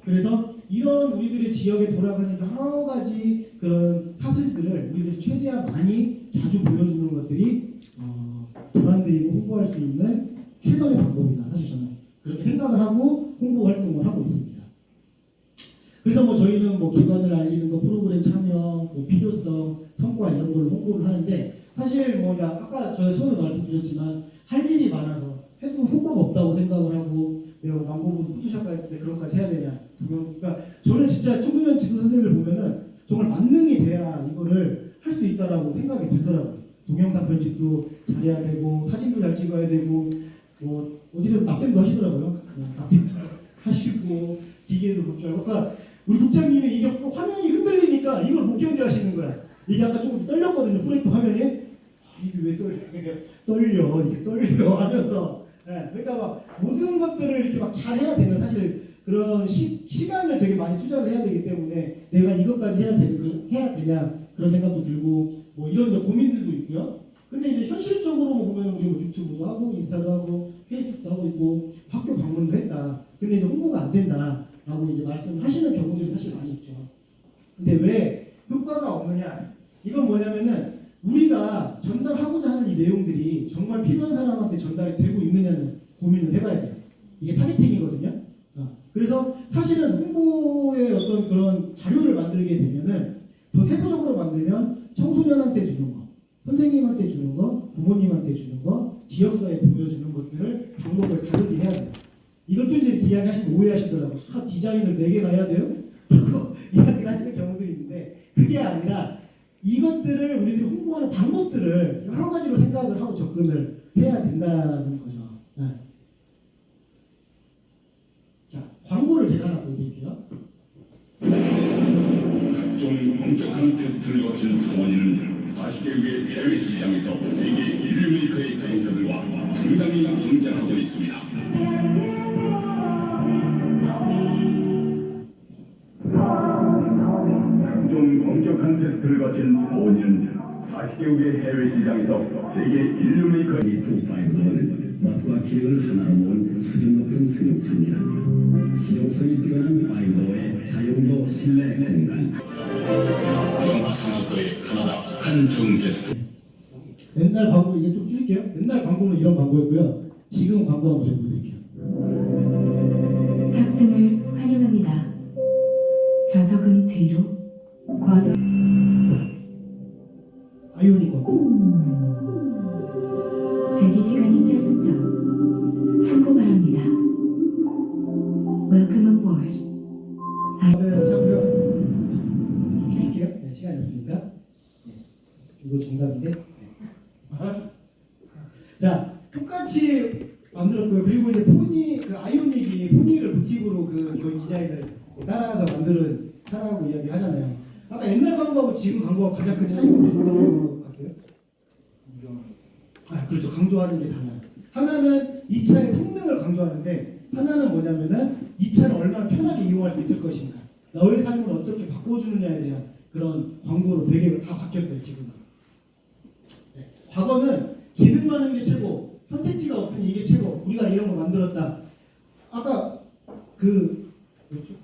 그래서 이런 우리들의 지역에 돌아가는 여러 가지 그런 사슬들을 우리들이 최대한 많이 자주 보여주는 것들이 도란드리고 홍보할 수 있는 최선의 방법이다. 사실 저는 그렇게 생각을 하고 홍보 활동을 하고 있습니다. 그래서 뭐 저희는 뭐 기관을 알리는 거, 프로그램 참여, 뭐 필요성, 성과 이런 걸 홍보를 하는데 사실 뭐 아까 제가 처음에 말씀드렸지만 할 일이 많아서 해도 효과가 없다고 생각을 하고 내가 광고부 포토샵 할 때 그런 것까지 해야 되냐. 그러니까 저는 진짜 청소년 지도 선생님을 보면은 정말 만능이 돼야 이거를 할 수 있다라고 생각이 들더라고요. 동영상 편집도 잘해야 되고 사진도 잘 찍어야 되고 뭐 어디서 납땜도 하시더라고요. 납땜도 하시고 기계도 볼 줄 알고. 그러니까 우리 국장님이 이게 화면이 흔들리니까 이걸 못 견디하시는 거야. 이게 아까 조금 떨렸거든요. 프로젝터 화면이. 이게 왜 떨려? 이게 떨려 하면서. 네, 그러니까 막 모든 것들을 이렇게 막 잘해야 되는 사실 그런 시간을 되게 많이 투자를 해야 되기 때문에 내가 이것까지 해야 되냐 그런 생각도 들고 뭐 이런 고민들도 있고요. 근데 이제 현실적으로 보면 우리 뭐 유튜브도 하고 인스타도 하고 페이스북도 하고 있고 학교 방문도 했다. 근데 이제 홍보가 안 된다라고 이제 말씀하시는 경우들이 사실 많이 있죠. 근데 왜 효과가 없느냐? 이건 뭐냐면은 우리가 전달하고자 하는 이 내용들이 정말 필요한 사람한테 전달이 되고 있느냐는 고민을 해봐야 돼요. 이게 타겟팅이거든요. 그래서 사실은 홍보의 어떤 그런 자료를 만들게 되면은 더 세부적으로 만들면 청소년한테 주는 거, 선생님한테 주는 거, 부모님한테 주는 거, 지역사회에 보여주는 것들을 방법을 다르게 해야 돼요. 이걸 또 이제 이야기하시면 오해하시더라고요. 디자인을 4개나 해야 돼요? 그리고 이야기를 하시는 경우들이 있는데 그게 아니라 이것들을 우리들이 홍보하는 방법들을 여러 가지로 생각을 하고 접근을 해야 된다는 거죠. 네. 자, 광고를 제가 하나 보여드릴게요. 각종 엄격한 테스트를 거친 성원이는 40개국의 해외 시장에서 세계 인류 메이커의 타이틀들과 당당히 경쟁하고 있습니다. 각종 엄격한 테스트를 거친 성원이는 40개국의 해외 시장에서 세계 인류 메이커의 프로파일러는 맛과 기능을 하나로 모은 수준 높은 승용차입니다. 실용성이 뛰어난 파일러의 사용도 신뢰 공간. 영하 30도의 카나다 북한 정게스트. 옛날 광고 이게 좀 줄일게요. 옛날 광고는 이런 광고였고요. 지금 광고 한번 좀 보여드릴게요. 탑승을 환영합니다. 좌석은 뒤로, 과도. 아이오닉 광고. 대기 시간이 짧은 점 참고 바랍니다. Welcome aboard. 네, 참고요. 좀 줄일게요. 네, 시간이 없으니까. 네, 이거 정답인데. 네. 자, 똑같이 만들었고요. 그리고 이제 그 아이오닉이 포니를 모티브로 그 디자인을 따라서 만드는 차라고 이야기 하잖아요. 아까 옛날 광고하고 지금 광고하고 가장 큰 차이가 뭐라고 봤어요? 그렇죠. 강조하는 게 달라요. 하나는 이 차의 성능을 강조하는데 하나는 뭐냐면은 이 차를 얼마나 편하게 이용할 수 있을 것인가, 너의 삶을 어떻게 바꿔주느냐에 대한 그런 광고로 되게 다 바뀌었어요. 지금은. 네. 과거는 기능 많은 게 최고, 선택지가 없으니 이게 최고, 우리가 이런 거 만들었다. 아까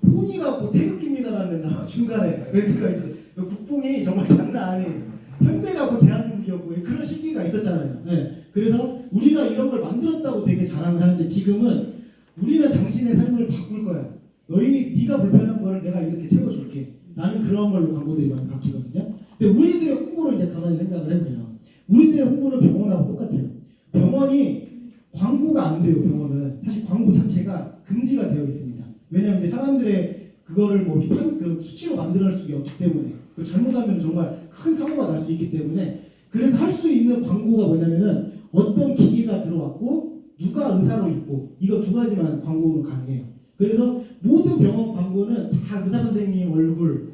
포니가 곧 태극기입니다라는 중간에 멘트가 있어요. 국뽕이 정말 장난 아닌 현대가 곧 대한민국이었고 그런 시기가 있었잖아요. 네. 그래서 우리가 이런 걸 만들었다고 되게 자랑을 하는데 지금은 우리는 당신의 삶을 바꿀 거야. 네가 불편한 걸 내가 이렇게 채워줄게. 나는 그런 걸로 광고들이 많이 바뀌거든요. 근데 우리들의 홍보를 이제 가만히 생각을 해보세요. 우리들의 홍보는 병원하고 똑같아요. 병원이 광고가 안 돼요. 병원은 사실 광고 자체가 금지가 되어 있습니다. 왜냐하면 이제 사람들의 그거를 뭐 수치로 만들어낼 수 없기 때문에 잘못하면 정말 큰 사고가 날 수 있기 때문에 그래서 할 수 있는 광고가 뭐냐면은 어떤 기계가 들어왔고 누가 의사로 있고 이거 두 가지만 광고는 가능해요. 그래서 모든 병원 광고는 다 의사 선생님 얼굴,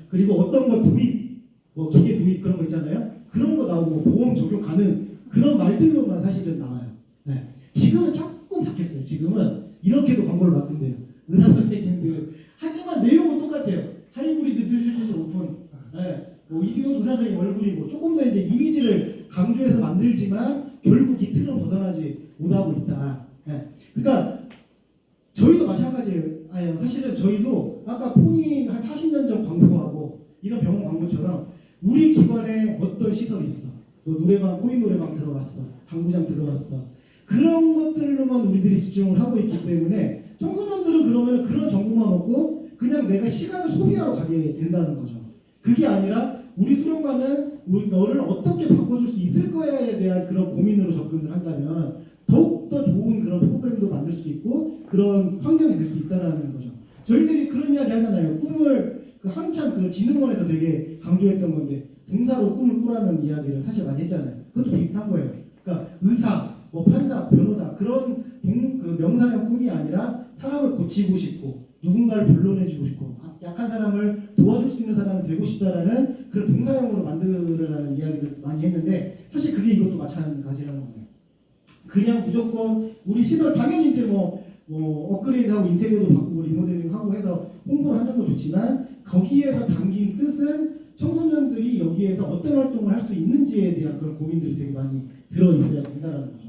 그리고 어떤 거 도입, 뭐 기계 도입 그런 거 있잖아요. 그런 거 나오고 보험 적용 가능 그런 말들로만 사실은 나와요. 네. 지금은 조금 바뀌었어요. 지금은 이렇게도 광고를 만든대요. 의사 선생님들. 하지만 내용은 똑같아요. 하이브리드 수술 오픈. 네. 뭐 이게 의사 선생님 얼굴이고 조금 더 이제 이미지를 강조해서 만들지만 결국 이 틀은 벗어나지 못하고 있다. 네. 그러니까 저희도 마찬가지예요. 사실은 저희도 아까 폰이 한 40년 전 광고하고 이런 병원 광고처럼 우리 기관에 어떤 시설이 있어. 너 노래방, 코인 노래방 들어갔어. 당구장 들어갔어. 그런 것들로만 우리들이 집중을 하고 있기 때문에 청소년들은 그러면 그런 정보만 얻고 그냥 내가 시간을 소비하러 가게 된다는 거죠. 그게 아니라 우리 수련관은 우리 너를 어떻게 바꿔줄 수 있을 거야에 대한 그런 고민으로 접근을 한다면 더욱더 좋은 그런 프로그램도 만들 수 있고 그런 환경이 될 수 있다는 거죠. 저희들이 그런 이야기 하잖아요. 꿈을 한참 그 진흥원에서 되게 강조했던 건데 동사로 꿈을 꾸라는 이야기를 사실 많이 했잖아요. 그것도 비슷한 거예요. 그러니까 의사, 뭐 판사, 변호사 그런 그 명사형 꿈이 아니라 사람을 고치고 싶고 누군가를 변론해주고 싶고 약한 사람을 도와줄 수 있는 사람이 되고 싶다라는 그런 동사형으로 만들어라는 이야기를 많이 했는데 사실 그게 이것도 마찬가지라는 거예요. 그냥 무조건 우리 시설 당연히 이제 뭐 업그레이드하고 인테리어도 바꾸고 리모델링하고 해서 홍보를 하는 거 좋지만 거기에서 담긴 뜻은 청소년들이 여기에서 어떤 활동을 할 수 있는지에 대한 그런 고민들이 되게 많이 들어 있어야 된다는 거죠.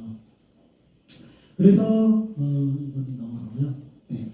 그래서 이건 넘어가고요. 네.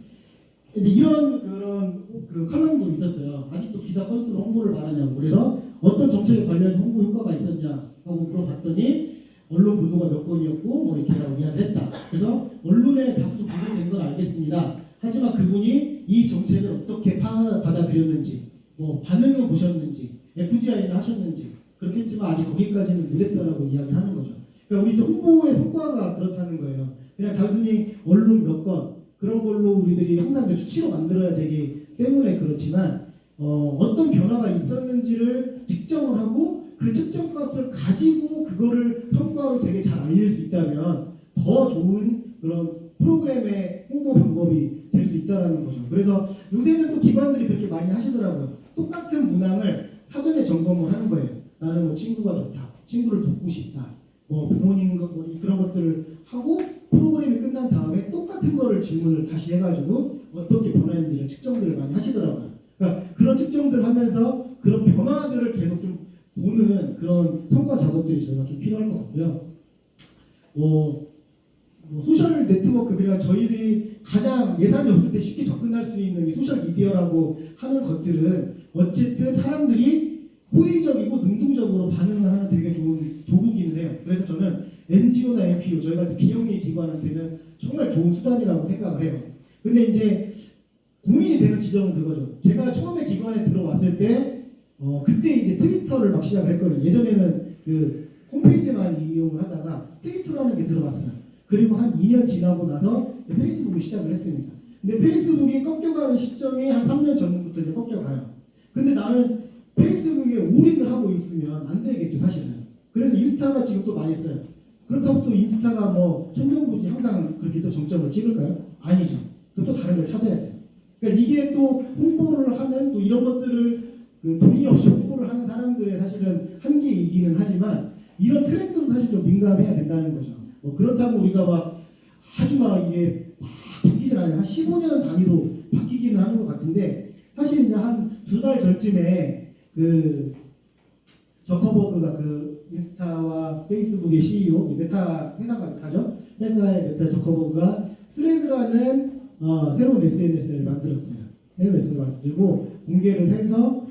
근데 이런 그런 그 칼럼도 있었어요. 아직도 기사 건수로 홍보를 말하냐고. 그래서 어떤 정책에 관련해서 홍보 효과가 있었냐 하고 물어봤더니 언론 보도가 몇 건이었고 뭐 이렇게라고 이야기를 했다. 그래서 언론에 다수 보도된 건 알겠습니다. 하지만 그분이 이 정책을 어떻게 받아들였는지 뭐 반응을 보셨는지 FGI는 하셨는지 그렇겠지만 아직 거기까지는 못했다라고 이야기를 하는 거죠. 그러니까 우리 홍보의 성과가 그렇다는 거예요. 그냥 단순히 언론 몇 건 그런 걸로 우리들이 항상 수치로 만들어야 되기 때문에 그렇지만 어떤 변화가 있었는지를 측정을 하고 그 측정값을 가지고 그거를 성과로 되게 잘 알릴 수 있다면 더 좋은 그런 프로그램의 홍보 방법이 될 수 있다는 거죠. 그래서 요새는 또 기관들이 그렇게 많이 하시더라고요. 똑같은 문항을 사전에 점검을 하는 거예요. 나는 뭐 친구가 좋다, 친구를 돕고 싶다, 뭐 부모님 그런 것들을 하고 프로그램이 끝난 다음에 똑같은 거를 질문을 다시 해가지고 어떻게 변화했는지를 측정들을 많이 하시더라고요. 그러니까 그런 측정들을 하면서 그런 변화들을 계속 좀 보는 그런 성과 작업들이 저희가 좀 필요할 것 같고요. 소셜 네트워크 그러니까 저희들이 가장 예산이 없을 때 쉽게 접근할 수 있는 이 소셜 미디어라고 하는 것들은 어쨌든 사람들이 호의적이고 능동적으로 반응을 하는 되게 좋은 도구기는 해요. 그래서 저는 NGO나 NPO 저희가 비영리 기관한테는 정말 좋은 수단이라고 생각을 해요. 근데 이제 고민이 되는 지점은 그거죠. 제가 처음에 기관에 들어왔을 때 그때 이제 트위터를 막 시작을 했거든요. 예전에는 그 홈페이지만 이용을 하다가 트위터라는 게 들어갔어요. 그리고 한 2년 지나고 나서 페이스북을 시작을 했습니다. 근데 페이스북이 꺾여가는 시점이 한 3년 전부터 이제 꺾여가요. 근데 나는 페이스북에 올인을 하고 있으면 안 되겠죠, 사실은. 그래서 인스타가 지금 또 많이 써요. 그렇다고 또 인스타가 뭐 천정부지 항상 그렇게 또 정점을 찍을까요? 아니죠. 또 다른 걸 찾아야 돼요. 그러니까 이게 또 홍보를 하는 또 이런 것들을 그 돈이 없이 홍보를 하는 사람들의 사실은 한계이기는 하지만 이런 트렌드도 사실 좀 민감해야 된다는 거죠. 그렇다고 우리가 막 아주 막 이게 막 바뀌진 않아요. 한 15년 단위로 바뀌기는 하는 것 같은데 사실 이제 한 2달 전쯤에 그 저커버그가 그 인스타와 페이스북의 CEO 메타 회사가 메타죠. 회사의 메타 저커버그가 스레드라는 새로운 SNS를 만들었어요. 새로운 SNS를 만들고 공개를 해서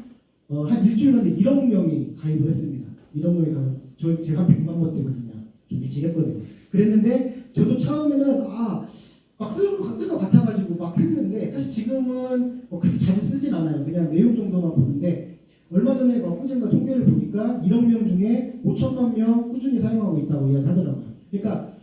한 일주일 만에 1억 명이 가입을 했습니다. 1억 명이 가입. 제가 100만 원 때거든요. 좀 일찍 했거든요. 그랬는데 저도 처음에는 막 쓸 것 같아가지고 막 했는데 사실 지금은 그렇게 자주 쓰진 않아요. 그냥 내용 정도만 보는데 얼마 전에 언젠가 통계를 보니까 1억 명 중에 5천만 명 꾸준히 사용하고 있다고 이야기하더라고요. 그러니까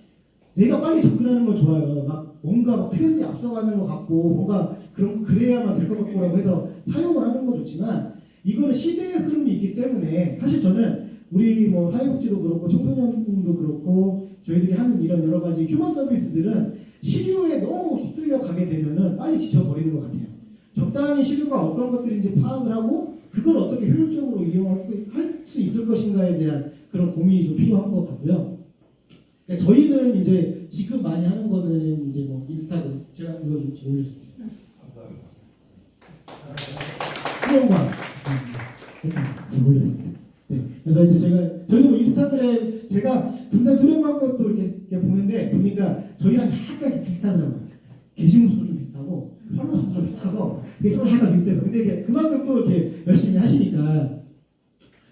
내가 빨리 접근하는 건 좋아요. 막 뭔가 막 트렌드에 앞서가는 것 같고 뭔가 그래야만 될 것 같고라고 해서 사용을 하는 건 좋지만 이거는 시대의 흐름이 있기 때문에 사실 저는 우리 뭐 사회복지도 그렇고 청소년도 그렇고 저희들이 하는 이런 여러 가지 휴먼 서비스들은 시류에 너무 휩쓸려 가게 되면은 빨리 지쳐버리는 것 같아요. 적당히 시류가 어떤 것들인지 파악을 하고 그걸 어떻게 효율적으로 이용할 수 있을 것인가에 대한 그런 고민이 좀 필요한 것 같고요. 그러니까 저희는 이제 지금 많이 하는 거는 이제 뭐 인스타그램 제가 이거 좀 올릴 수 있어요. 수영관 이렇게 올렸습니다. 네. 그래서 이제 저희도 뭐 인스타그램 제가 군산 수련관 것도 이렇게 보는데 보니까 저희랑 약간 비슷하더라고요. 게시물 수도 좀 비슷하고 팔로우 수도 좀 비슷하고 이게 좀 약간 비슷해서 근데 이게 그만큼 또 이렇게 열심히 하시니까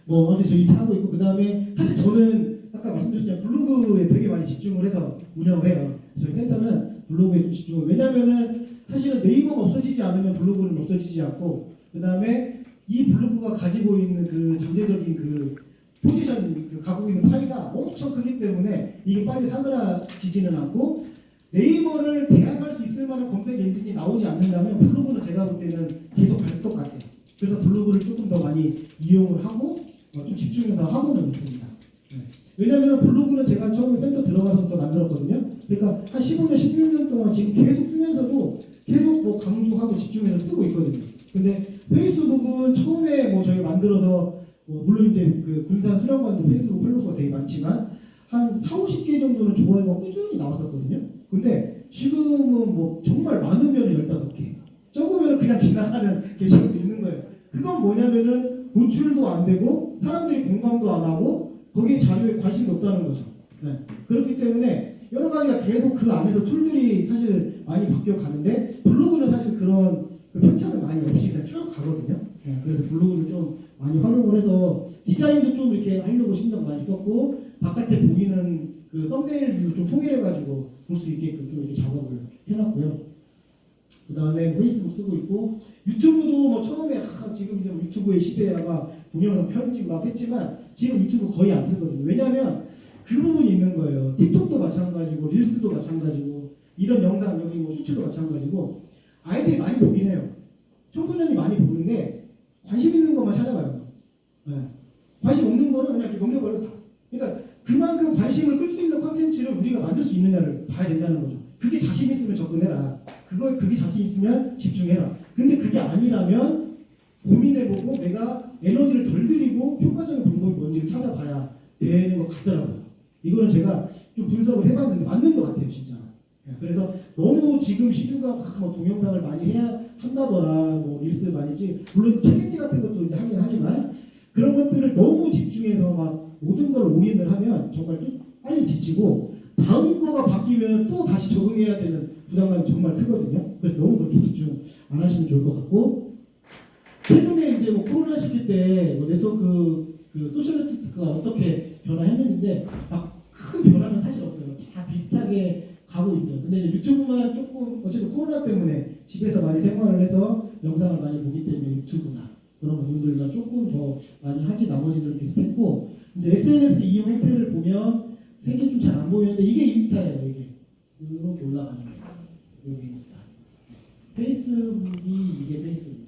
뭐 아무튼 저희 이렇게 하고 있고 그 다음에 사실 저는 아까 말씀드렸지만 블로그에 되게 많이 집중을 해서 운영을 해요. 저희 센터는 블로그에 좀 집중을 왜냐면은 사실은 네이버가 없어지지 않으면 블로그는 없어지지 않고 그 다음에 이 블로그가 가지고 있는 그 잠재적인 그 포지션 그 갖고 있는 파이가 엄청 크기 때문에 이게 빨리 사그라지지는 않고 네이버를 대항할 수 있을 만한 검색 엔진이 나오지 않는다면 블로그는 제가 볼 때는 계속 갈 것 같아요. 그래서 블로그를 조금 더 많이 이용을 하고 좀 집중해서 하고는 있습니다. 네. 왜냐하면 블로그는 제가 처음에 센터 들어가서부터 만들었거든요. 그러니까 한 15년, 16년 동안 지금 계속 쓰면서도 계속 뭐 강조하고 집중해서 쓰고 있거든요. 근데 페이스북은 처음에 뭐 저희가 만들어서 물론 이제 그 군산 수련관도 페이스북 팔로워가 되게 많지만 한 4, 50개 정도는 좋아요가 꾸준히 나왔었거든요. 근데 지금은 뭐 정말 많으면 15개, 적으면 그냥 지나가는 게시글도 있는 거예요. 그건 뭐냐면은 노출도 안 되고 사람들이 공감도 안 하고 거기에 자료에 관심이 없다는 거죠. 네. 그렇기 때문에 여러 가지가 계속 그 안에서 툴들이 사실 많이 바뀌어 가는데 블로그는 사실 그런 그 편차는 많이 없이 그냥 쭉 가거든요. 네. 그래서 블로그를 좀 많이 활용을 해서 디자인도 좀 이렇게 하려고 신경 많이 썼고 바깥에 보이는 그 썸네일도 좀 통일해가지고 볼 수 있게끔 좀 이렇게 작업을 해놨고요. 그 다음에 페이스북 쓰고 있고 유튜브도 뭐 처음에 지금 이제 유튜브의 시대에 아마 동영상 편집 막 했지만 지금 유튜브 거의 안 쓰거든요. 왜냐하면 그 부분이 있는 거예요. 틱톡도 마찬가지고 릴스도 마찬가지고 이런 영상 여기 뭐 슈츠도 마찬가지고 아이들이 많이 보긴 해요. 청소년이 많이 보는데 관심 있는 것만 찾아가요. 네. 관심 없는 거는 그냥 이렇게 넘겨버려서 다. 그러니까 그만큼 관심을 끌 수 있는 콘텐츠를 우리가 만들 수 있느냐를 봐야 된다는 거죠. 그게 자신 있으면 접근해라. 그게 자신 있으면 집중해라. 근데 그게 아니라면 고민해보고 내가 에너지를 덜 들이고 효과적인 방법이 뭔지를 찾아봐야 되는 것 같더라고요. 이거는 제가 좀 분석을 해봤는데 맞는 것 같아요, 진짜. 그래서 너무 지금 시류가 뭐 동영상을 많이 해야 한다더라, 뭐 릴스 많이 찍, 물론 챌린지 같은 것도 이제 하긴 하지만 그런 것들을 너무 집중해서 막 모든 걸 올인을 하면 정말 빨리 지치고 다음 거가 바뀌면 또 다시 적응해야 되는 부담감이 정말 크거든요. 그래서 너무 그렇게 집중 안 하시면 좋을 것 같고 최근에 이제 뭐 코로나 시기 때 뭐 네트워크 그 소셜 네트워크가 어떻게 변화했는데 막 큰 변화는 사실 없어요. 다 비슷하게 가고 있어요. 근데 이제 유튜브만 조금 어쨌든 코로나 때문에 집에서 많이 생활을 해서 영상을 많이 보기 때문에 유튜브나 그런 부분들만 조금 더 많이 하지 나머지는 비슷했고 이제 SNS 이용 행태를 보면 색이 좀 잘 안 보이는데 이게 인스타예요. 이게 이렇게 올라가는 거예요. 이게 인스타. 페이스북이 이게 페이스북.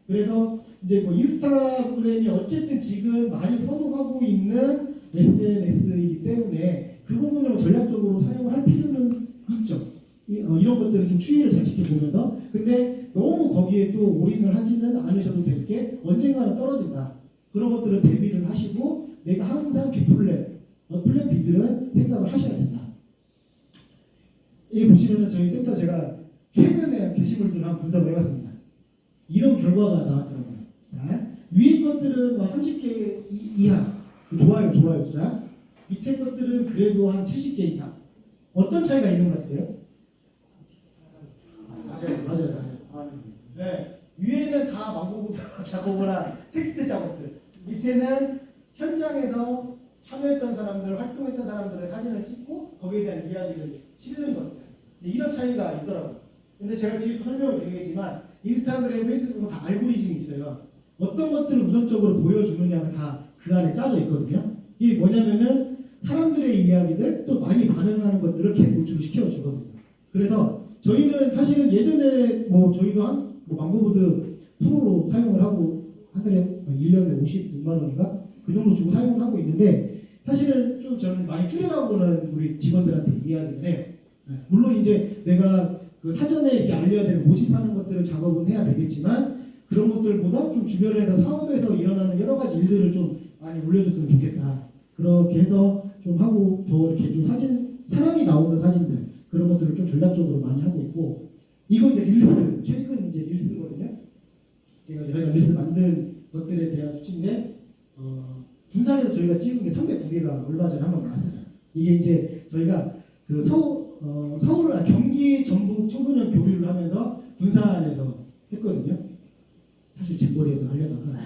그래서 이제 뭐 인스타그램이 어쨌든 지금 많이 선호하고 있는 SNS이기 때문에 그 부분을 전략적으로 사용을 할 필요는 있죠. 이런 것들을 좀 추이를 잘 지켜보면서 근데 너무 거기에 또 올인을 하지는 않으셔도 될 게 언젠가는 떨어진다. 그런 것들을 대비를 하시고 내가 항상 플랜 B들은 생각을 하셔야 된다. 여기 보시면은 저희 센터 제가 최근에 게시물들을 한번 분석을 해봤습니다. 이런 결과가 나왔더라고요. 자, 위에 것들은 뭐 30개 이하 좋아요 숫자 밑에 것들은 그래도 한 70개 이상 어떤 차이가 있는 것 같아요? 맞아요. 네. 위에는 다 망고부 작업을 한 텍스트 작업들 밑에는 현장에서 참여했던 사람들, 활동했던 사람들의 사진을 찍고 거기에 대한 이야기를 실는 것들 이런 차이가 있더라고요. 근데 제가 뒤에 설명을 드리겠지만 인스타그램, 페이스북은 다 알고리즘이 있어요. 어떤 것들을 우선적으로 보여주느냐가 다 그 안에 짜져 있거든요. 이게 뭐냐면은 사람들의 이야기들 또 많이 반응하는 것들을 계속 노출을 시켜주거든요. 그래서 저희는 사실은 예전에 뭐 저희도 뭐 망고보드 프로로 사용을 하고 한 달에 1년에 56만 원인가 그 정도 주고 사용을 하고 있는데 사실은 좀 저는 많이 줄여라고는 우리 직원들한테 이야기를 해요. 물론 이제 내가 그 사전에 이렇게 알려야 되는 모집하는 것들을 작업은 해야 되겠지만 그런 것들보다 좀 주변에서 사업에서 일어나는 여러 가지 일들을 좀 많이 올려줬으면 좋겠다. 그렇게 해서 좀 하고 더 이렇게 좀 사람이 나오는 사진들 그런 것들을 좀 전략적으로 많이 하고 있고 이거 이제 릴스 최근 이제 릴스거든요. 저희가 릴스 만든 것들에 대한 수치인데 군산에서 저희가 찍은 게 309개가 얼마 전에 한번 나왔어요. 이게 이제 저희가 그 경기 전북 청소년 교류를 하면서 군산에서 했거든요. 사실 잼버리에서 하려다가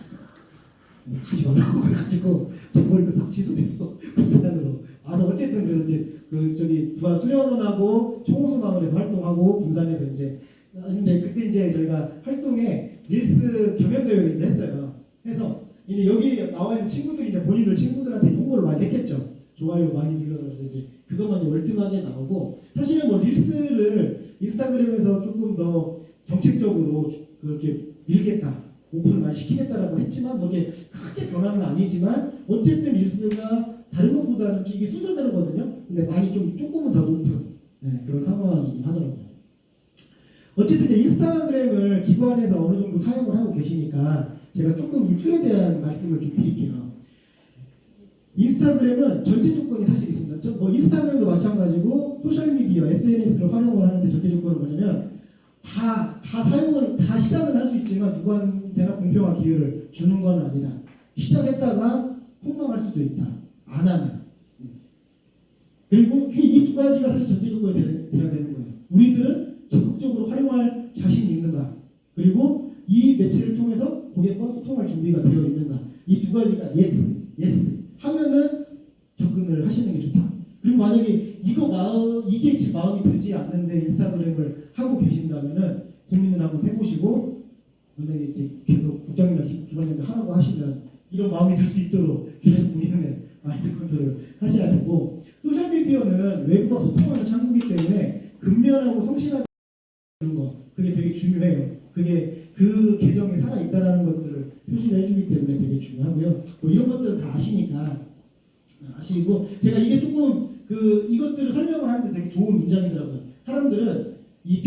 하지 말라고 그래가지고 잼버리도 싹 취소됐어. 군산으로 와서 어쨌든 그래서 이제 그 저기 부안 수련원하고 총호수 마을에서 활동하고 군산에서 이제 근데 그때 이제 저희가 활동에 릴스 경연대회를 했어요. 해서 이제 여기 나와 있는 친구들이 이제 본인들 친구들한테 홍보를 많이 했겠죠. 좋아요 많이 눌러서 이제 그것만 이제 월등하게 나오고 사실은 뭐 릴스를 인스타그램에서 조금 더 정책적으로 그렇게 밀겠다. 오픈을 많이 시키겠다라고 했지만 뭐 이게 크게 변화는 아니지만 어쨌든 릴스가 다른 것보다는 이게 순서대로거든요. 근데 많이 조금은 더 높은 그런 상황이긴 하더라고요. 어쨌든 이제 인스타그램을 기관에서 어느 정도 사용을 하고 계시니까 제가 조금 이 툴에 대한 말씀을 좀 드릴게요. 인스타그램은 절대 조건이 사실 있습니다. 뭐 인스타그램도 마찬가지고 소셜미디어, SNS를 활용을 하는데 절대 조건은 뭐냐면 다 시작은 할 수 있지만 누구한테나 공평한 기회를 주는 건 아니다. 시작했다가 폭망할 수도 있다. 안 하면. 그리고 이 두 가지가 사실 전제 조건이 돼야 되는 거예요. 우리들은 적극적으로 활용할 자신이 있는가? 그리고 이 매체를 통해서 고객과 소통할 준비가 되어 있는가? 이 두 가지가 yes 하면은 접근을 하시는 게 좋다. 그리고 만약에 이게 지금 마음이 들지 않는데 인스타그램을 하고 계신다면은 고민을 한번 해보시고 만약에 이제 계속 국장이나 기관장이 하라고 하시면 이런 마음이 들 수 있도록 계속 본인의 마인드 컨트롤을 하셔야 되고 소셜미디어는 외부와 소통하는 창구이기 때문에 근면하고 성실하게 하는 거 그게 되게 중요해요. 그게 그 계정이 살아있다라는 것들을 표시를 해주기 때문에 되게 중요하고요. 뭐 이런 것들은 다 아시고 제가 이게 조금 이것들을 설명을 하는데 되게 좋은 문장이더라고요. 사람들은 이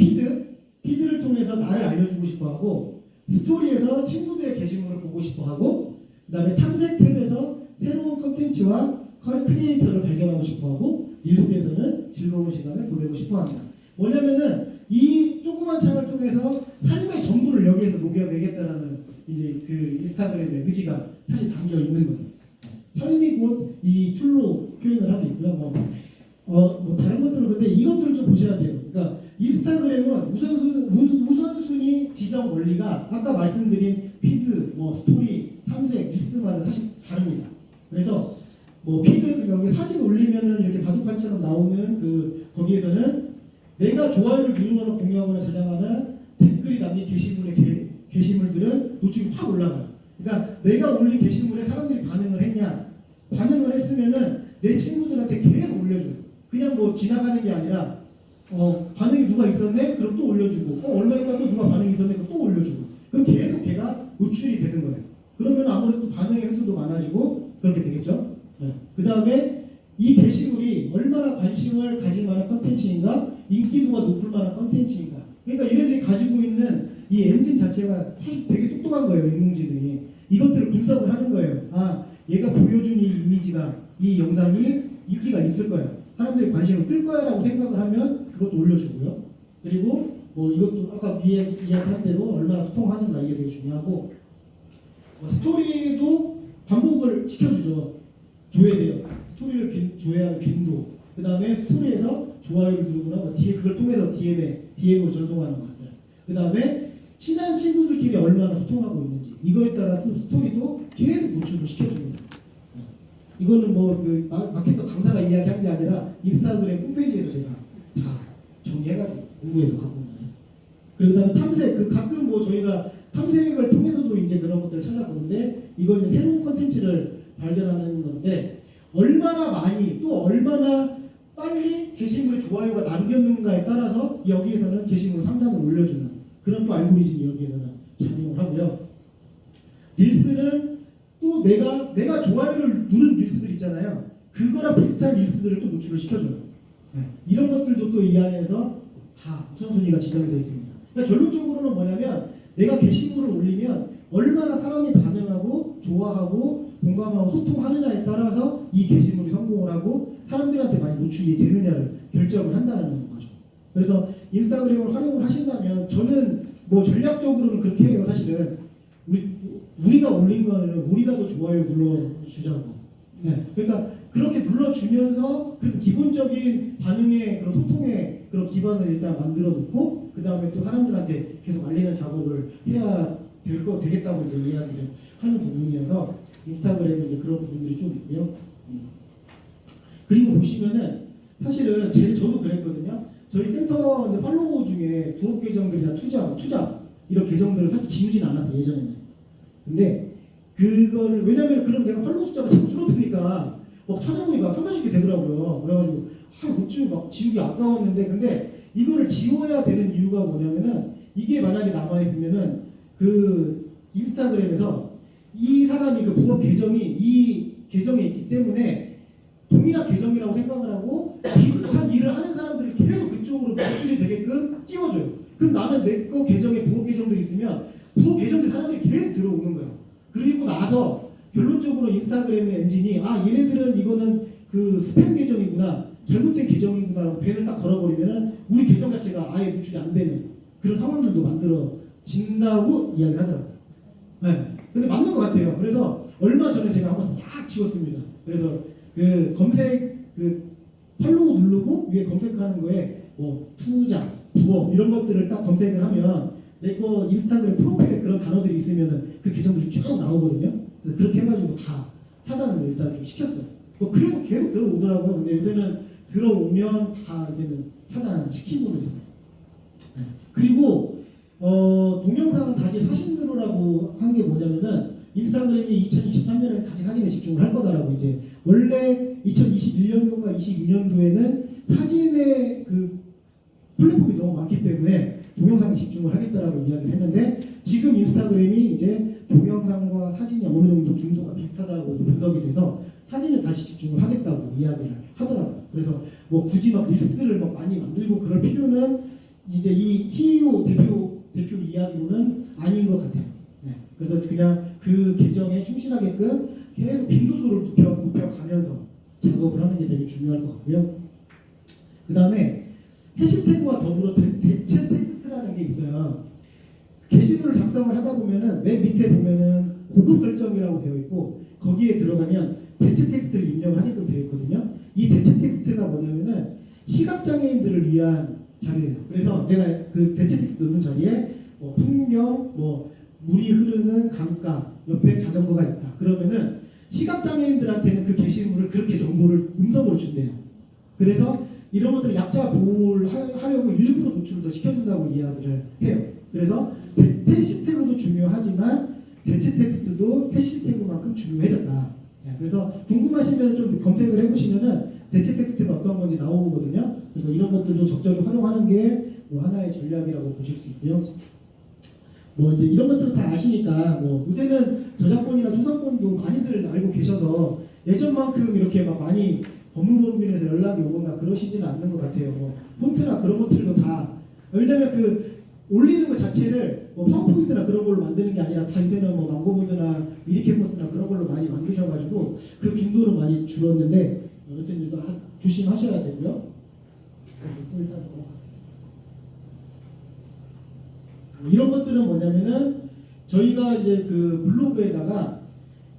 피드를 통해서 나를 알려주고 싶어하고 스토리에서 친구들의 게시물을 보고 싶어하고 그 다음에 탐색 탭에서 새로운 컨텐츠와 크리에이터를 발견하고 싶어하고 릴스에서는 즐거운 시간을 보내고 싶어합니다. 뭐냐면은 이 조그만 창을 통해서 삶의 전부를 여기에서 녹여내겠다라는 이제 그 인스타그램의 의지가 사실 담겨 있는 거예요. 삶이 곧 이 툴로 표현을 하고 있고요. 뭐 다른 것들은 근데 이것들을 좀 보셔야 돼요. 그러니까 인스타그램은 우선순위 지정 원리가 아까 말씀드린 피드, 뭐 스토리, 탐색, 릴스마다 사실 다릅니다. 그래서 뭐 피드 여기 사진 올리면은 이렇게 바둑판처럼 나오는 거기에서는 내가 좋아요를 누르거나 공유하거나 저장하는 댓글이 담긴 게시물들은 노출이 확 올라가요. 그러니까 내가 올린 게시물에 사람들이 반응을 했냐? 반응을 했으면은 내 친구들한테 계속 올려줘요. 그냥 뭐 지나가는 게 아니라 반응이 누가 있었네? 그럼 또 올려주고 얼마 있다 또 누가 반응이 있었네? 그럼 또 올려주고 그럼 계속 걔가 노출이 되는 거예요. 그러면 아무래도 반응의 횟수도 많아지고 그렇게 되겠죠. 그 다음에 이 게시물이 얼마나 관심을 가질 만한 컨텐츠인가 인기도가 높을 만한 컨텐츠인가 그러니까 얘네들이 가지고 있는 이 엔진 자체가 사실 되게 똑똑한 거예요. 인공지능이 이것들을 분석을 하는 거예요. 얘가 보여준 이 이미지가 이 영상이 인기가 있을 거야 사람들이 관심을 끌 거야 라고 생각을 하면 그것도 올려주고요. 그리고 뭐 이것도 아까 위에 이야기한 대로 얼마나 소통하는가 이게 되게 중요하고 스토리도 반복을 시켜주죠. 조회돼요. 스토리를 조회하는 빈도 그 다음에 스토리에서 좋아요를 누르거나 뒤에 그걸 통해서 DM으로 전송하는 것들 그 다음에 친한 친구들끼리 얼마나 소통하고 있는지 이거에 따라 또 스토리도 계속 노출을 시켜줍니다. 이거는 뭐 마케터 강사가 이야기한 게 아니라 인스타그램 홈페이지에서 제가 다 정리해가지고 공부해서 갖고 온 거예요. 그리고 그다음에 탐색 가끔 뭐 저희가 탐색을 통해서도 이제 그런 것들을 찾아보는데 이건 이제 새로운 컨텐츠를 발견하는 건데 얼마나 많이 또 얼마나 빨리 게시물에 좋아요가 남겼는가에 따라서 여기에서는 게시물 상단을 올려주는 그런 또 알고리즘이 여기에서는 작용을 하고요. 릴스는 또 내가 좋아요를 누른 릴스들 있잖아요. 그거랑 비슷한 릴스들을 또 노출을 시켜줘요. 이런 것들도 또 이 안에서 다 우선순위가 지정이 되어 있습니다. 그러니까 결론적으로는 뭐냐면 내가 게시물을 올리면 얼마나 사람이 반응하고 좋아하고 공감하고 소통하느냐에 따라서 이 게시물이 성공을 하고 사람들한테 많이 노출이 되느냐를 결정을 한다는 거죠. 그래서 인스타그램을 활용을 하신다면 저는 뭐 전략적으로는 그렇게 해요. 사실은 우리가 올린 거는 우리라도 좋아요 눌러주자고. 그러니까 그렇게 눌러주면서 그래도 기본적인 반응의 그런 소통의 그런 기반을 일단 만들어 놓고 그 다음에 또 사람들한테 계속 알리는 작업을 해야 되겠다고 이제 이야기를 하는 부분이어서 인스타그램에 이제 그런 부분들이 좀 있고요. 그리고 보시면은 사실은 저도 그랬거든요. 저희 센터 이제 팔로워 중에 부업 계정들이나 투자 이런 계정들을 사실 지우진 않았어요 예전에는. 근데 그거를 왜냐면 그럼 내가 팔로워 숫자가 자꾸 줄어드니까 막 찾아보니까 30개 되더라고요. 그래가지고 못 지우고 막 지우기 아까웠는데 근데 이거를 지워야 되는 이유가 뭐냐면은 이게 만약에 남아있으면은 그 인스타그램에서 이 사람이 그 부업 계정이 이 계정에 있기 때문에 동일한 계정이라고 생각을 하고 비슷한 일을 하는 사람들을 계속 그쪽으로 노출이 되게끔 띄워줘요. 그럼 나는 내 거 계정에 부업 계정들이 있으면 부업 계정들 사람들이 계속 들어오는 거예요. 그리고 나서 결론적으로 인스타그램의 엔진이 얘네들은 이거는 그 스팸 계정이구나 잘못된 계정이구나라고 밴을 딱 걸어버리면은 우리 계정 자체가 아예 노출이 안 되는 그런 상황들도 만들어진다고 이야기를 하더라고요. 네. 근데 맞는 것 같아요. 그래서 얼마 전에 제가 한번 싹 지웠습니다. 그래서 그 검색 그 팔로우 누르고 위에 검색하는 거에 뭐 투자, 부업 이런 것들을 딱 검색을 하면 내 거 인스타그램 프로필에 그런 단어들이 있으면은 그 계정들이 쭉 나오거든요. 그래서 그렇게 해가지고 다 차단을 일단 좀 시켰어요. 뭐 그래도 계속 들어오더라고요. 근데 요새는 들어오면 다 이제는 차단시키고는 있어요. 네. 그리고 동영상은 다시 사진으로라고 한 게 뭐냐면은 인스타그램이 2023년에 다시 사진에 집중을 할 거다라고 이제 원래 2021년도가 22년도에는 사진의 그 플랫폼이 너무 많기 때문에 동영상에 집중을 하겠다라고 이야기를 했는데 지금 인스타그램이 이제 동영상과 사진이 어느 정도 빈도가 비슷하다고 분석이 돼서 사진을 다시 집중을 하겠다고 이야기를 하더라고요. 그래서 뭐 굳이 막 릴스를 막 많이 만들고 그럴 필요는 이제 이 CEO 대표 이야기로는 아닌 것 같아요. 네. 그래서 그냥 그 계정에 충실하게끔 계속 빈도수를 높여가면서 작업을 하는 게 되게 중요할 것 같고요. 그 다음에 해시태그와 더불어 대체 텍스트라는 게 있어요. 게시물을 작성을 하다 보면은 맨 밑에 보면은 고급 설정이라고 되어 있고 거기에 들어가면 대체 텍스트를 입력을 하게끔 되어 있거든요. 이 대체 텍스트가 뭐냐면은 시각장애인들을 위한 자리예요. 그래서 내가 그 대체 텍스트 넣는 자리에 뭐 풍경, 뭐 물이 흐르는 강가, 옆에 자전거가 있다. 그러면은 시각장애인들한테는 그 게시물을 그렇게 정보를 음성으로 준대요. 그래서 이런 것들을 약자 보호를 하려고 일부러 노출을 더 시켜준다고 이야기를 해요. 그래서 해시태그도 중요하지만 대체 텍스트도 해시태그만큼 중요해졌다. 그래서 궁금하시면 좀 검색을 해보시면은 대체 텍스트가 어떤 건지 나오거든요. 그래서 이런 것들도 적절히 활용하는 게 뭐 하나의 전략이라고 보실 수 있고요. 뭐 이제 이런 것들 다 아시니까 뭐 요새는 저작권이나 초상권도 많이들 알고 계셔서 예전만큼 이렇게 막 많이 법무법인에서 연락이 오거나 그러시지는 않는 것 같아요. 뭐 폰트나 그런 것들도 다 왜냐면 그 올리는 것 자체를 뭐 파워포인트나 그런 걸로 만드는 게 아니라 다 요새는 뭐 망고보드나 미리캔버스나 그런 걸로 많이 만드셔가지고 그 빈도는 많이 줄었는데 여튼 조심하셔야 되고요. 이런 것들은 뭐냐면은 저희가 이제 그 블로그에다가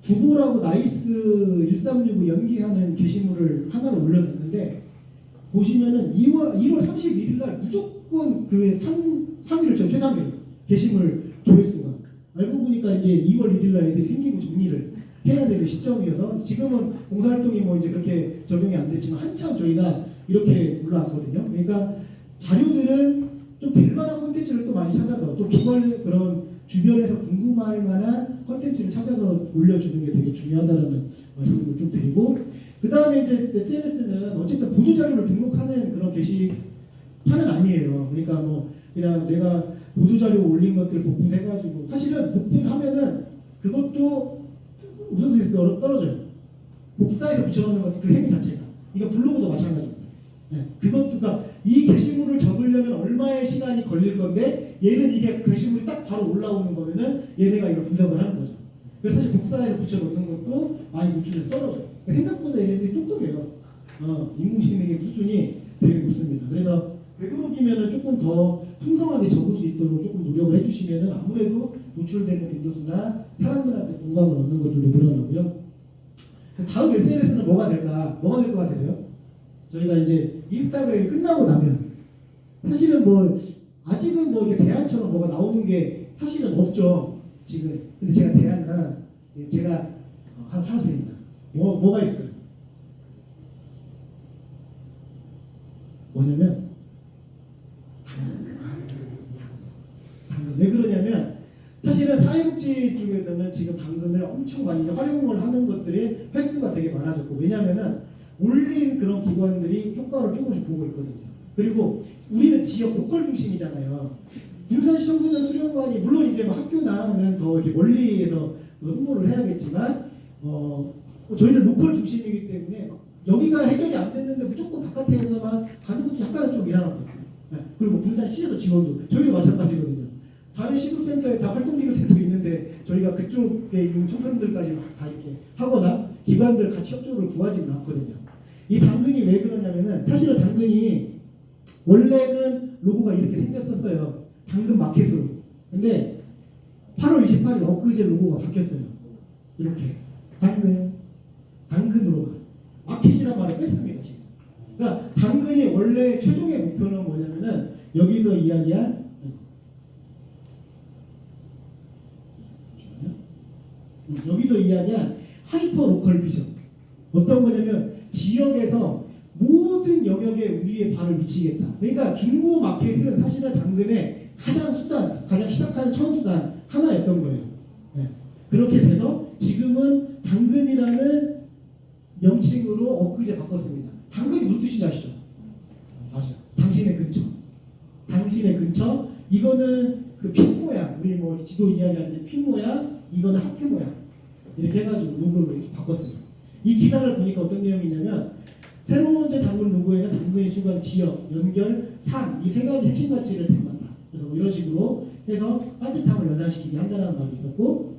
두보라고 나이스 1365 연기하는 게시물을 하나를 올려놨는데 보시면은 1월 31일 날 무조건 그 상위를 쳐 최상위 게시물 조회수가 알고 보니까 이제 2월 1일 날 애들이 생기고 정리를 해야 되는 시점이어서 지금은 봉사활동이 뭐 이제 그렇게 적용이 안 됐지만 한참 저희가 이렇게 올라왔거든요. 그러니까 자료들은 좀 될만한 콘텐츠를 또 많이 찾아서 또 기관 그런 주변에서 궁금할 만한 콘텐츠를 찾아서 올려주는 게 되게 중요하다는 말씀을 좀 드리고 그 다음에 이제 SNS는 어쨌든 보도자료를 등록하는 그런 게시판은 아니에요. 그러니까 뭐 그냥 내가 보도자료 올린 것들 복붙해가지고 사실은 복붙하면은 그것도 우선순위에서 떨어져요. 복사해서 붙여넣는 것 그 행위 자체가 이거 블로그도 마찬가지입니다. 네, 그것도 그러니까 이 게시물을 적으려면 얼마의 시간이 걸릴 건데 얘는 이게 게시물이 딱 바로 올라오는 거면은 얘네가 이걸 분석을 하는 거죠. 그래서 사실 복사해서 붙여넣는 것도 많이 노출해서 떨어져요. 그러니까 생각보다 얘네들이 똑똑해요. 인공지능의 수준이 되게 높습니다. 그래서 되도록이면은 조금 더 풍성하게 적을 수 있도록 조금 노력을 해주시면은 아무래도 노출되는 빈도수나 사람들한테 공감을 얻는 것들도 늘어나고요. 다음 SNS는 뭐가 될까? 뭐가 될 것 같으세요? 저희가 이제 인스타그램이 끝나고 나면 사실은 뭐 아직은 뭐 이렇게 대안처럼 뭐가 나오는 게 사실은 없죠. 지금. 근데 제가 대안을 하나 찾았습니다. 뭐가 있을까요? 뭐냐면 당근. 왜 그러냐면 사실은 사회복지 쪽에서는 지금 당근을 엄청 많이 활용을 하는 것들이 횟수가 되게 많아졌고, 왜냐면은 올린 그런 기관들이 효과를 조금씩 보고 있거든요. 그리고 우리는 지역 로컬 중심이잖아요. 군산시 청소년 수련관이 물론 이제 뭐 학교나는 더 이렇게 멀리에서 홍보를 해야겠지만 저희는 로컬 중심이기 때문에 여기가 해결이 안 됐는데 무조건 바깥에서만 가는 것도 약간은 좀 이상하거든요. 네. 그리고 군산시에서 지원도 저희도 마찬가지거든요. 다른 시도센터에 다 활동기록센터 있는데 저희가 그쪽에 있는 청소년들까지 다 이렇게 하거나 기관들 같이 협조를 구하지는 않거든요. 이 당근이 왜 그러냐면은 사실은 당근이 원래는 로고가 이렇게 생겼었어요. 당근 마켓으로. 근데 8월 28일 엊그제 로고가 바뀌었어요. 이렇게 당근으로 마켓이란 말을 뺐습니다 지금. 그러니까 당근이 원래 최종의 목표는 뭐냐면은 여기서 이야기한 하이퍼 로컬 비전. 어떤 거냐면 지역에서 모든 영역에 우리의 발을 미치겠다. 그러니까 중고 마켓은 사실은 당근의 가장 시작하는 처음 수단 하나였던 거예요. 네. 그렇게 돼서 지금은 당근이라는 명칭으로 엊그제 바꿨습니다. 당근이 무슨 뜻인지 아시죠? 맞아요. 당신의 근처. 당신의 근처. 이거는 그 핀 모양. 우리 뭐 지도 이야기할 때 핀 모양. 이거는 하트 모양. 이렇게 해가지고 로고를 이렇게 바꿨어요. 이 기사를 보니까 어떤 내용이냐면 새로운 제 당근 로고에는 당근이 추구한 지역, 연결, 산 이 세 가지 핵심 가치를 담았다. 그래서 뭐 이런 식으로 해서 따뜻함을 연상시키게 한다는 말이 있었고,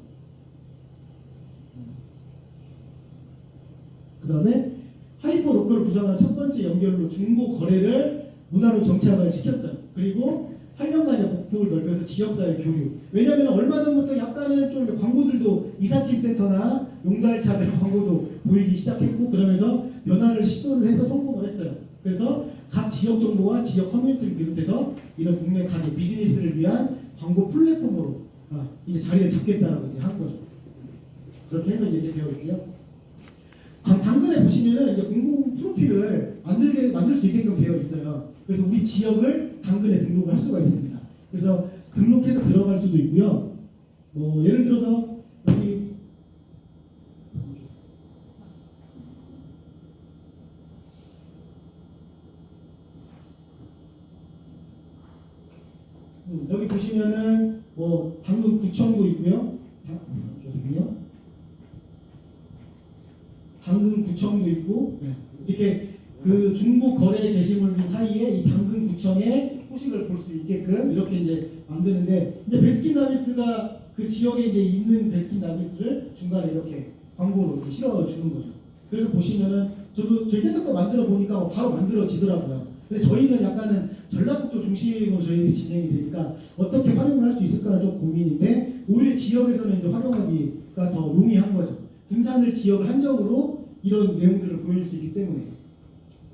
그 다음에 하이퍼 로컬을 구성하는 첫 번째 연결로 중고 거래를 문화로 정착을 시켰어요. 그리고 8년간의 폭폭을 넓혀서 지역사회 교류. 왜냐하면 얼마 전부터 약간은 좀 광고들도 이삿짐 센터나 용달차들 광고도 보이기 시작했고, 그러면서 변화를 시도를 해서 성공을 했어요. 그래서 각 지역 정보와 지역 커뮤니티를 비롯해서 이런 동네 가게 비즈니스를 위한 광고 플랫폼으로 이제 자리를 잡겠다라고 이제 한 거죠. 그렇게 해서 이제 되어 있고요. 당근에 보시면은 이제 공공 프로필을 만들 수 있게끔 되어 있어요. 그래서 우리 지역을 당근에 등록을 할 수가 있습니다. 그래서 등록해서 들어갈 수도 있고요. 뭐 예를 들어서 여기 보시면은 뭐 당근구청도 있고요. 죄송해요. 당근구청도 있고, 이렇게 그 중고 거래 게시물 사이에 이 당근구청의 소식을 볼 수 있게끔 이렇게 이제 만드는데, 이제 베스킨라빈스가 그 지역에 이제 있는 베스킨라빈스를 중간에 이렇게 광고로 이렇게 실어주는 거죠. 그래서 보시면은 저희 센터 거 만들어 보니까 바로 만들어지더라고요. 근데 저희는 약간은 전라북도 중심으로 저희들이 진행이 되니까 어떻게 활용을 할 수 있을까는 좀 고민인데, 오히려 지역에서는 이제 활용하기가 더 용이한 거죠. 군산을 지역을 한정으로 이런 내용들을 보여줄 수 있기 때문에.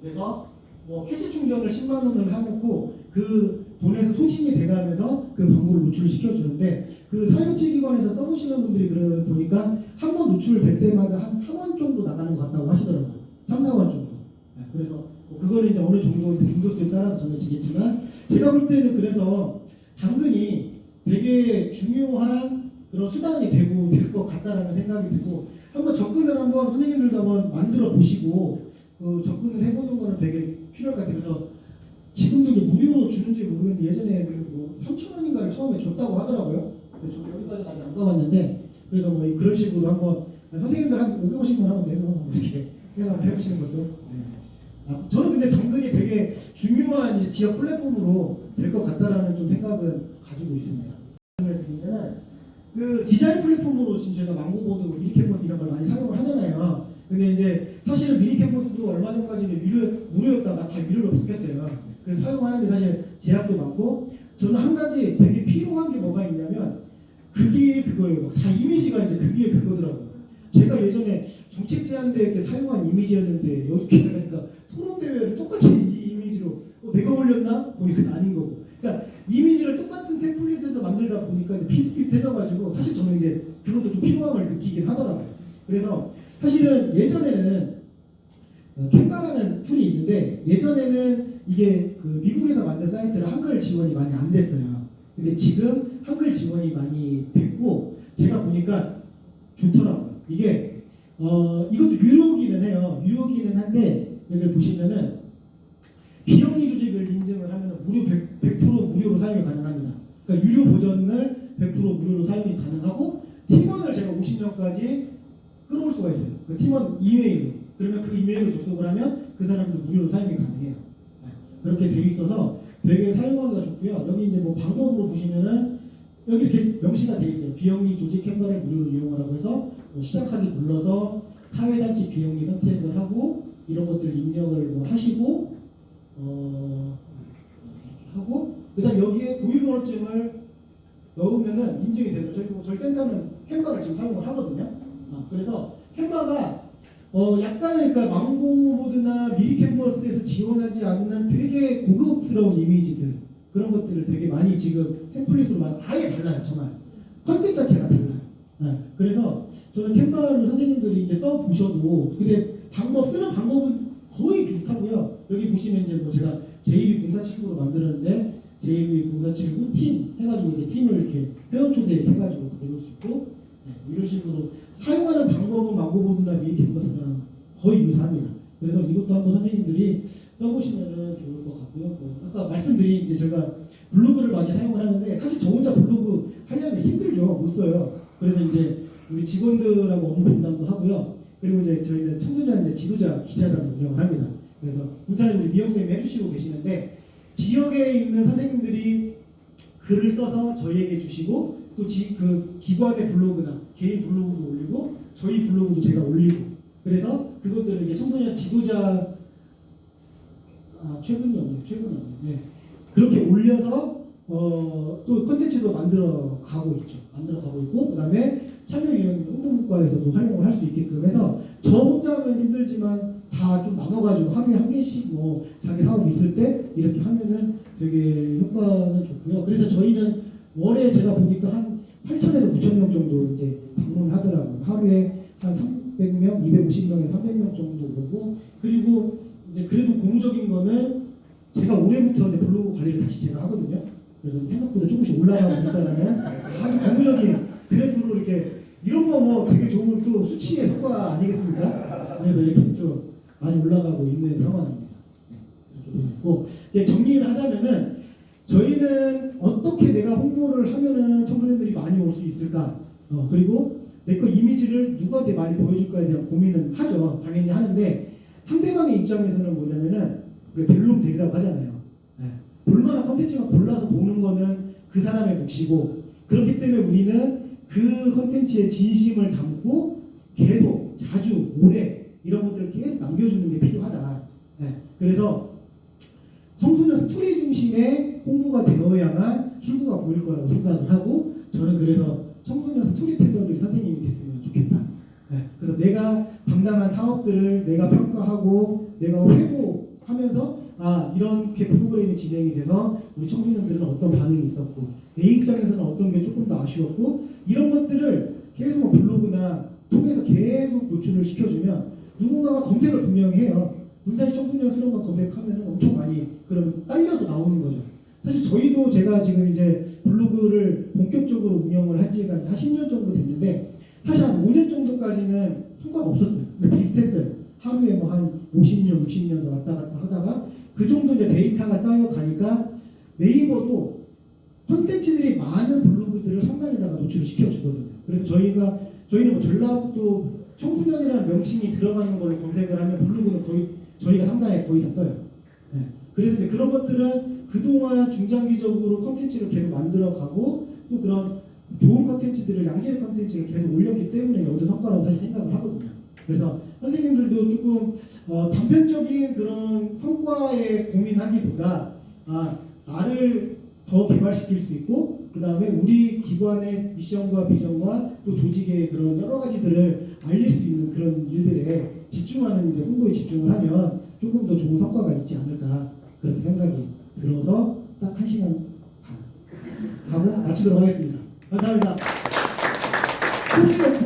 그래서 뭐 캐시 충전을 10만 원을 해놓고 그 돈에서 소진이 돼가면서 그 광고를 노출을 시켜주는데, 그 사회복지기관에서 써보시는 분들이 그러다 보니까 한 번 노출될 때마다 한 3원 정도 나가는 것 같다고 하시더라고요. 3, 4원 정도. 그래서 그거는 이제 어느 정도 빈도수에 따라서 정해지겠지만, 제가 볼 때는 그래서 당근이 되게 중요한 그런 수단이 되고 될 것 같다라는 생각이 들고, 한번 접근을 한번 선생님들도 한번 만들어 보시고 접근을 해보는 거는 되게 필요할 것 같아요. 그래서 지금도 이게 무료로 주는지 모르겠는데 예전에 뭐 3,000원인가를 처음에 줬다고 하더라고요. 그래서 저 여기까지는 아직 안 가봤는데, 그래서 뭐 그런 식으로 한번 선생님들 한 550원 한번 내서 이렇게 해서 해보시는 것도. 네. 저는 근데 당근이 되게 중요한 이제 지역 플랫폼으로 될 것 같다라는 좀 생각은 가지고 있습니다. 그 디자인 플랫폼으로 지금 저희가 망고보드, 미니캔버스 이런 걸 많이 사용을 하잖아요. 근데 이제 사실은 미니캔버스도 얼마 전까지는 무료였다가 다 유료로 바뀌었어요. 그래서 사용하는데 사실 제약도 많고, 저는 한 가지 되게 필요한 게 뭐가 있냐면 그게 그거예요. 다 이미지가 이제 그게 그거더라고요. 제가 예전에 정책제안대회 때 사용한 이미지였는데 여기 가니까 토론대회를 똑같이 이 이미지로 내가 올렸나? 보니까 아닌 거고. 그러니까 이미지를 똑같은 템플릿에서 만들다 보니까 이제 비슷비슷해져가지고 사실 저는 이제 그것도 좀 필요함을 느끼긴 하더라고요. 그래서 사실은 예전에는 캔바라는 툴이 있는데 예전에는 이게 그 미국에서 만든 사이트를 한글 지원이 많이 안 됐어요. 근데 지금 한글 지원이 많이 됐고 제가 보니까 좋더라고요. 이게 이것도 유료기는 해요. 유료기는 한데 여기 보시면은 비영리 조직을 인증을 하면 무료 100% 무료로 사용이 가능합니다. 그러니까 유료 버전을 100% 무료로 사용이 가능하고 팀원을 제가 50명까지 끌어올 수가 있어요. 그 팀원 이메일로. 그러면 그 이메일로 접속을 하면 그 사람도 무료로 사용이 가능해요. 그렇게 돼 있어서 되게 사용하기가 좋고요. 여기 이제 뭐 방법으로 보시면은 여기 이렇게 명시가 돼 있어요. 비영리 조직 캔버를 무료로 이용하라고 해서 뭐 시작하기 눌러서 사회단체 비영리 선택을 하고 이런 것들 입력을 뭐 하시고 하고 그다음 여기에 고유번호증을 넣으면은 인증이 되죠. 저희 센터는 캔버를 지금 사용을 하거든요. 그래서 캔버가 약간은 그러니까 망고보드나 미리 캔버스에서 지원하지 않는 되게 고급스러운 이미지들 그런 것들을 되게 많이 지금 템플릿으로 아예 달라요. 정말 컨셉 자체가 달라요. 그래서 저는 캔버를 선생님들이 이제 써 보셔도 근데 쓰는 방법은 거의 비슷하고요. 여기 보시면 이제 뭐 제가 JB047구로 만들었는데 JB047구 팀 해가지고 이렇게 팀을 이렇게 회원 초대 해가지고 내놓을 수 있고 이런 식으로 사용하는 방법은 망고보드나 미리 캔버스랑 거의 유사합니다. 그래서 이것도 한번 선생님들이 써보시면은 좋을 것 같고요. 아까 말씀드린 이제 제가 블로그를 많이 사용을 하는데 사실 저 혼자 블로그 하려면 힘들죠. 못 써요. 그래서 이제 우리 직원들하고 업무 분담도 하고요. 그리고 이제 저희는 청소년 지도자 기자단을 운영을 합니다. 그래서 부산에 우리 미영 쌤이 해주시고 계시는데 지역에 있는 선생님들이 글을 써서 저희에게 주시고 또 그 기관의 블로그나 개인 블로그도 올리고 저희 블로그도 제가 올리고 그래서 그것들을 이제 청소년 지도자 최근이 없네요. 네. 그렇게 올려서 또 컨텐츠도 만들어 가고 있고 그다음에 참여위원 홍보문과에서도 활용을 할 수 있게끔 해서 저 혼자 하면 힘들지만 다 좀 나눠가지고 하루에 한 개씩 뭐 자기 사업 있을 때 이렇게 하면은 되게 효과는 좋고요. 그래서 저희는 월에 제가 보니까 한 8,000에서 9,000명 정도 이제 방문하더라고요. 하루에 한 300명, 250명에서 300명 정도 오고 그리고 이제 그래도 고무적인 거는 제가 올해부터 이제 블로그 관리를 다시 제가 하거든요. 그래서 생각보다 조금씩 올라가고 있다는 아주 고무적인 그래프로 이렇게 이런 거 뭐 되게 좋은 또 수치의 성과 아니겠습니까? 그래서 이렇게 좀 많이 올라가고 있는 상황입니다. 이렇게 되어 있고 정리를 하자면은 저희는 어떻게 내가 홍보를 하면은 청소년들이 많이 올 수 있을까? 그리고 내 거 이미지를 누구한테 많이 보여줄까에 대한 고민은 하죠. 당연히 하는데 상대방의 입장에서는 뭐냐면은 우리가 델롬 델이라고 하잖아요. 볼만한 컨텐츠만 골라서 보는 거는 그 사람의 몫이고 그렇기 때문에 우리는 그 컨텐츠의 진심을 담고 계속 자주 오래 이런 것들을 계속 남겨주는 게 필요하다. 그래서 청소년 스토리 중심의 홍보가 되어야만 출구가 보일 거라고 생각을 하고 저는 그래서 청소년 스토리텔러들이 선생님이 됐으면 좋겠다. 그래서 내가 담당한 사업들을 내가 평가하고 내가 회고하면서 이렇게 프로그램이 진행이 돼서 우리 청소년들은 어떤 반응이 있었고 내 입장에서는 어떤 게 조금 더 아쉬웠고 이런 것들을 계속 블로그나 통해서 계속 노출을 시켜주면 누군가가 검색을 분명히 해요. 군사시 청소년 수련관 검색하면 엄청 많이 그럼 딸려서 나오는 거죠. 사실 저희도 제가 지금 이제 블로그를 본격적으로 운영을 한 지가 한 10년 정도 됐는데 사실 한 5년 정도까지는 성과가 없었어요. 비슷했어요. 하루에 뭐 한 50명, 60명 왔다 갔다 하다가 그 정도 이제 데이터가 쌓여가니까 네이버도 콘텐츠들이 많은 블로그들을 상단에다가 노출을 시켜주거든요. 그래서 저희는 뭐 전라북도 청소년이라는 명칭이 들어가는 걸로 검색을 하면 블로그는 거의 저희가 상단에 거의 다 떠요. 그래서 이제 그런 것들은 그동안 중장기적으로 콘텐츠를 계속 만들어가고 또 그런 좋은 콘텐츠들을 양질의 콘텐츠를 계속 올렸기 때문에 얻은 성과라고 사실 생각을 하거든요. 그래서 선생님들도 조금 단편적인 그런 성과에 고민하기보다 나를 더 개발시킬 수 있고 그 다음에 우리 기관의 미션과 비전과 또 조직의 그런 여러 가지들을 알릴 수 있는 그런 일들에 집중하는 일에 홍보에 집중을 하면 조금 더 좋은 성과가 있지 않을까 그렇게 생각이 들어서 딱 1시간 반 하고 마치도록 하겠습니다. 감사합니다. 혹시